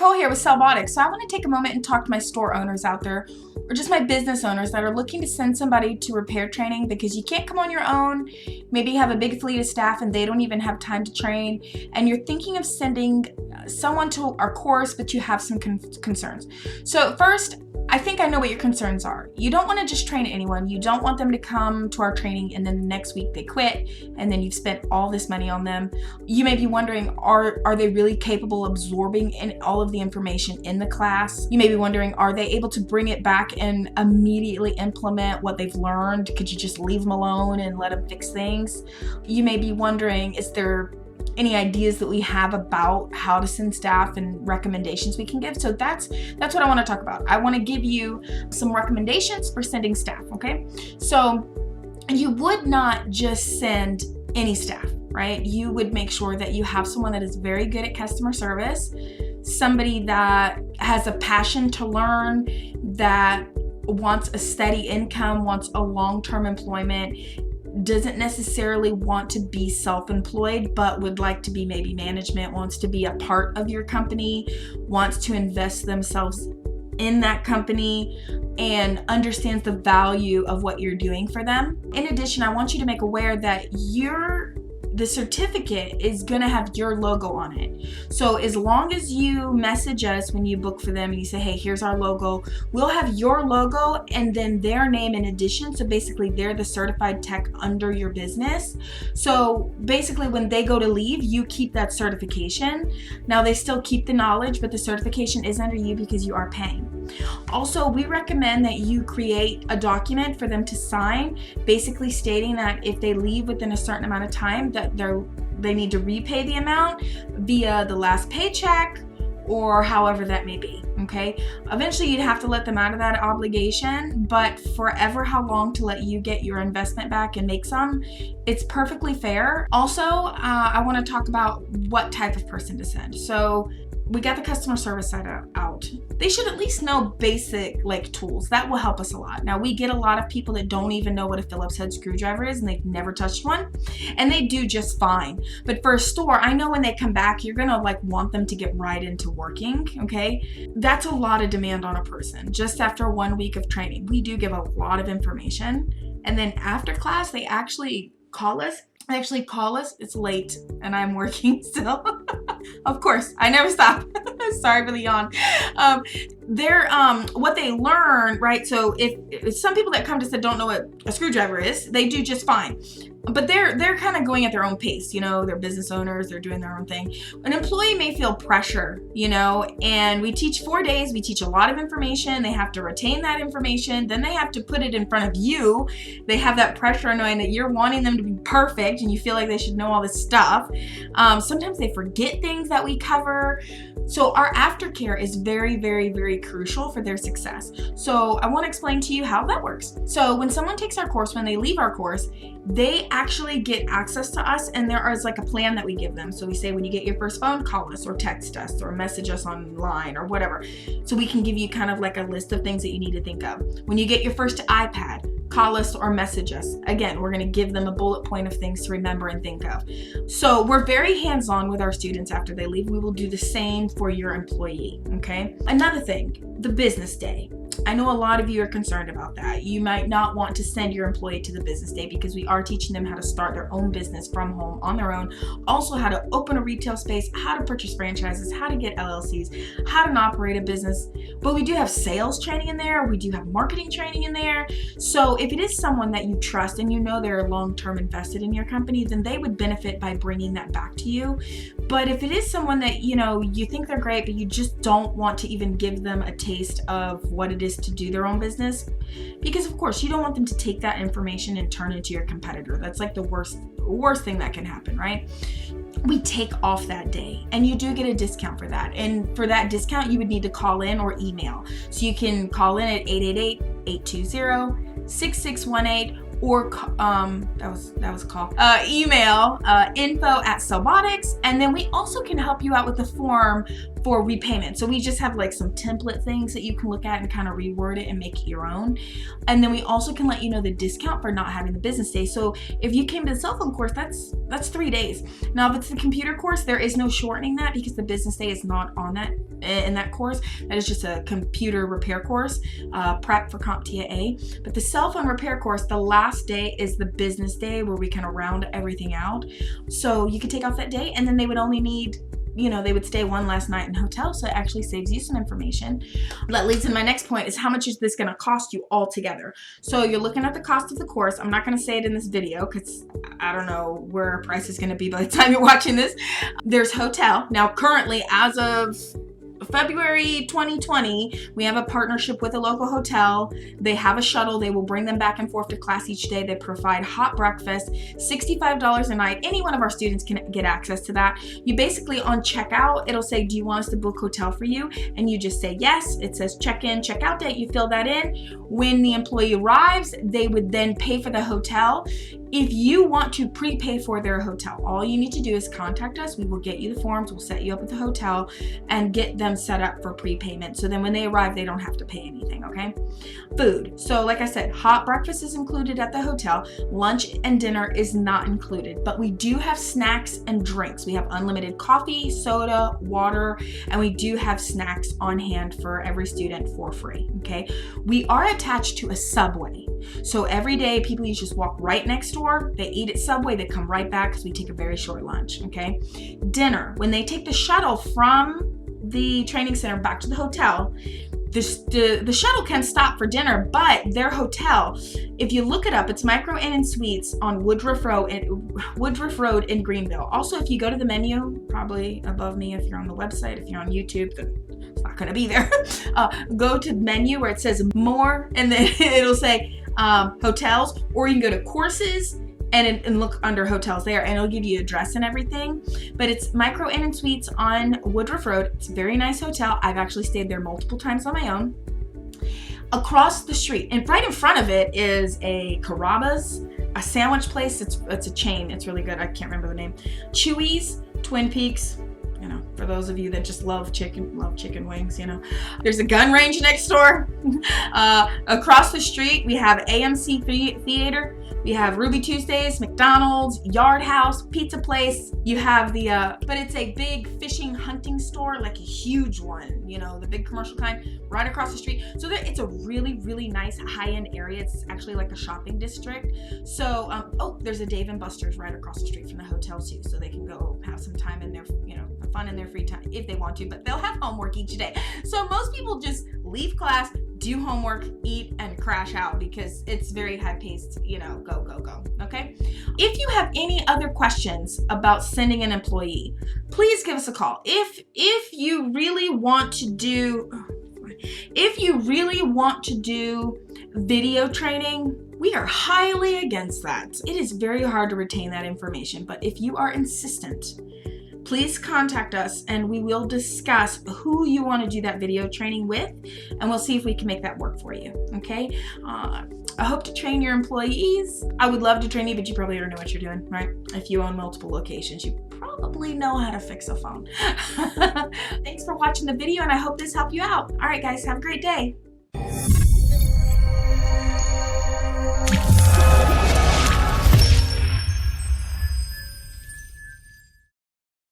Nicole here with CellBotics. So I want to take a moment and talk to my store owners out there, or just my business owners that are looking to send somebody to repair training because you can't come on your own. Maybe you have a big fleet of staff and they don't even have time to train, and you're thinking of sending someone to our course, but you have some concerns. So first, I think I know what your concerns are. You don't want to just train anyone. You don't want them to come to our training and then the next week they quit and then you've spent all this money on them. You may be wondering, are they really capable of absorbing all of the information in the class? You may be wondering, are they able to bring it back and immediately implement what they've learned? Could you just leave them alone and let them fix things? You may be wondering, is there any ideas that we have about how to send staff and recommendations we can give? So that's what I want to talk about. I want to give you some recommendations for sending staff, okay? So you would not just send any staff, right? You would make sure that you have someone that is very good at customer service, somebody that has a passion to learn, that wants a steady income, wants a long-term employment, doesn't necessarily want to be self-employed, but would like to be maybe management, wants to be a part of your company, wants to invest themselves in that company, and understands the value of what you're doing for them. In addition, I want you to make aware that the certificate is gonna have your logo on it. So as long as you message us when you book for them and you say, hey, here's our logo, we'll have your logo and then their name in addition. So basically they're the certified tech under your business. So basically when they go to leave, you keep that certification. Now they still keep the knowledge, but the certification is under you because you are paying. Also, we recommend that you create a document for them to sign, basically stating that if they leave within a certain amount of time, that they need to repay the amount via the last paycheck or however that may be, okay? Eventually you'd have to let them out of that obligation, but forever how long to let you get your investment back and make some, it's perfectly fair. Also, I wanna talk about what type of person to send. So we got the customer service side out. They should at least know basic tools. That will help us a lot. Now we get a lot of people that don't even know what a Phillips head screwdriver is and they've never touched one, and they do just fine. But for a store, I know when they come back, you're gonna want them to get right into working, okay? That's a lot of demand on a person. Just after 1 week of training, we do give a lot of information. And then after class, they actually call us. It's late and I'm working still. Of course, I never stop. Sorry for the yawn. What they learn, right? So if some people that come to us don't know what a screwdriver is, they do just fine. But they're kind of going at their own pace, they're business owners, they're doing their own thing. An employee may feel pressure, and we teach 4 days, we teach a lot of information, they have to retain that information, then they have to put it in front of you. They have that pressure knowing that you're wanting them to be perfect and you feel like they should know all this stuff. Sometimes they forget things that we cover. So our aftercare is very, very, very crucial for their success. So I want to explain to you how that works. So when someone takes our course, when they leave our course, they actually get access to us, and there is a plan that we give them. So we say, when you get your first phone, call us or text us or message us online or whatever. So we can give you kind of a list of things that you need to think of. When you get your first iPad, call us or message us. Again, we're going to give them a bullet point of things to remember and think of. So we're very hands-on with our students after they leave. We will do the same for your employee, okay? Another thing, the business day. I know a lot of you are concerned about that. You might not want to send your employee to the business day because we are teaching them how to start their own business from home on their own. Also how to open a retail space, how to purchase franchises, how to get LLCs, how to operate a business. But we do have sales training in there. We do have marketing training in there. So if it is someone that you trust and they're long-term invested in your company, then they would benefit by bringing that back to you. But if it is someone that, you think they're great, but you just don't want to even give them a taste of what it is to do their own business, because of course you don't want them to take that information and turn into your competitor. That's the worst thing that can happen, right? We take off that day, and you do get a discount for that. And for that discount, you would need to call in or email. So you can call in at 888-820-6618 or email info@CellBotics, and then we also can help you out with the form for repayment. So we just have like some template things that you can look at and kind of reword it and make it your own. And then we also can let you know the discount for not having the business day. So if you came to the cell phone course, that's 3 days. Now, if it's the computer course, there is no shortening that because the business day is not on that in that course. That is just a computer repair course, prep for CompTIA A. But the cell phone repair course, the last day is the business day where we kind of round everything out. So you could take off that day, and then they would only need, they would stay one last night in hotel, so it actually saves you some information. That leads to my next point, is how much is this going to cost you altogether? So you're looking at the cost of the course. I'm not going to say it in this video because I don't know where our price is going to be by the time you're watching this. There's hotel. Now, currently, as of February 2020, we have a partnership with a local hotel. They have a shuttle. They will bring them back and forth to class each day. They provide hot breakfast, $65 a night. Any one of our students can get access to that. You basically, on checkout, it'll say, do you want us to book hotel for you? And you just say yes. It says check-in, check-out date. You fill that in. When the employee arrives, they would then pay for the hotel. If you want to prepay for their hotel, all you need to do is contact us. We will get you the forms. We'll set you up at the hotel and get them set up for prepayment. So then when they arrive, they don't have to pay anything, okay? Food. So like I said, hot breakfast is included at the hotel. Lunch and dinner is not included, but we do have snacks and drinks. We have unlimited coffee, soda, water, and we do have snacks on hand for every student for free, okay? We are attached to a Subway. So every day, people just walk right next door. They eat at Subway. They come right back because we take a very short lunch, okay? Dinner. When they take the shuttle from the training center back to the hotel, the shuttle can stop for dinner, but their hotel, if you look it up, it's Micro Inn and Suites on Woodruff Road in Greenville. Also, if you go to the menu, probably above me if you're on the website, if you're on YouTube, then it's not going to be there. Go to the menu where it says more, and then it'll say hotels, or you can go to courses and look under hotels there, and it'll give you address and everything. But it's Micro Inn and Suites on Woodruff Road. It's a very nice hotel. I've actually stayed there multiple times on my own. Across the street, and right in front of it, is a Carrabba's, a sandwich place. It's a chain. It's really good. I can't remember the name. Chewy's, Twin Peaks. For those of you that just love chicken wings, There's a gun range next door. Across the street, we have AMC Theater. We have Ruby Tuesdays, McDonald's, Yard House, Pizza Place. You have but it's a big fishing hunting store, like a huge one, the big commercial kind, right across the street. So it's a really, really nice high-end area. It's actually like a shopping district. So, there's a Dave & Buster's right across the street from the hotel too. So they can go have some time in their, have fun in their free time if they want to, but they'll have homework each day. So most people just leave class, do homework, eat, and crash out because it's very high-paced, go, okay? If you have any other questions about sending an employee, please give us a call. If you really want to do video training, we are highly against that. It is very hard to retain that information, but if you are insistent, please contact us and we will discuss who you want to do that video training with, and we'll see if we can make that work for you, okay? I hope to train your employees. I would love to train you, but you probably already know what you're doing, right? If you own multiple locations, you probably know how to fix a phone. Thanks for watching the video, and I hope this helped you out. All right, guys, have a great day.